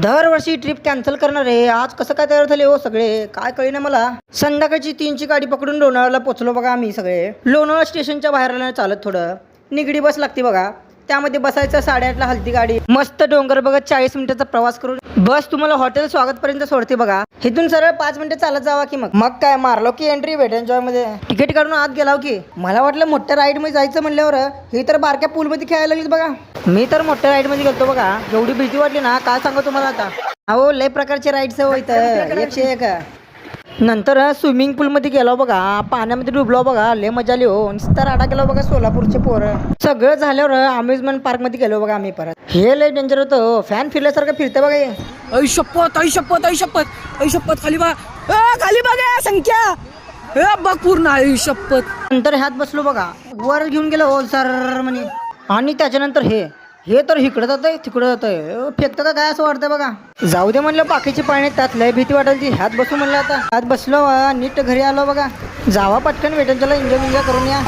दरवर्षी trip cancel करणार आहे. आज कसं काय तयार झाले हो सगळे, काय कळेना मला. संध्याकाळची 3ची गाडी पकडून लोणावळ्याला पोहोचलो बघा आम्ही सगळे. लोणावळा स्टेशनच्या बाहेर आलं चालत थोडं. निगडी बस लागते बघा, त्यामध्ये बसायचं. 8:30ला हलती गाडी. मस्त डोंगर बघत 40 मिनिटाचा प्रवास करून बस तुम्हाला हॉटेल स्वागतपर्यंत सोडते बघा. इथून सरळ 5 मिनिटं चालत जावा की मग काय मारलो की एंट्री वेट एन्जॉय मध्ये. तिकीट काढून आत गेलाव की मला वाटलं मोठ्या राईड मध्ये जायचं म्हणल्यावर हे तर बारक्या पूल मध्ये खेळायला लागलीत बघा. मी तर मोठ्या राईड मध्ये गेलतो बघा. एवढी भीती वाटली ना काय सांगू तुम्हाला आता. अहो लय प्रकारचे राईड्स इथं 101. नंतर स्विमिंग पूल मध्ये गेलो बघा, पाण्यामध्ये डुबलो बघा. लय मजा आली हो. नुसता राडा गेलो बघा सोलापूरचे पोरं. सगळं झाल्यावर अम्युजमेंट पार्क मध्ये गेलो बघा आम्ही परत. हे लय डेंजर होतं. फॅन फिरल्यासारखं फिरते बघा हे. ऐ शपथ ऐ शपथ ऐ शपथ ऐ शपथ. खाली बघा, खाली बघा संख्या बघ पूर्ण. ऐ शपथ. नंतर ह्यात बसलो बघा, वर घेऊन गेलो हो सर म्हणे. आणि त्याच्यानंतर हे तर इकडं जातंय तिकडं जातंय. फेकतं का काय असं वाटतं बघा. जाऊ दे म्हणलं बाकीची पाणी, त्यात लय भीती वाटायची. ह्यात बसू म्हणलं. आता ह्यात बसलो नीट घरी आलो बघा. जावा पटकन वेटनच्याला एन्जॉय करून या.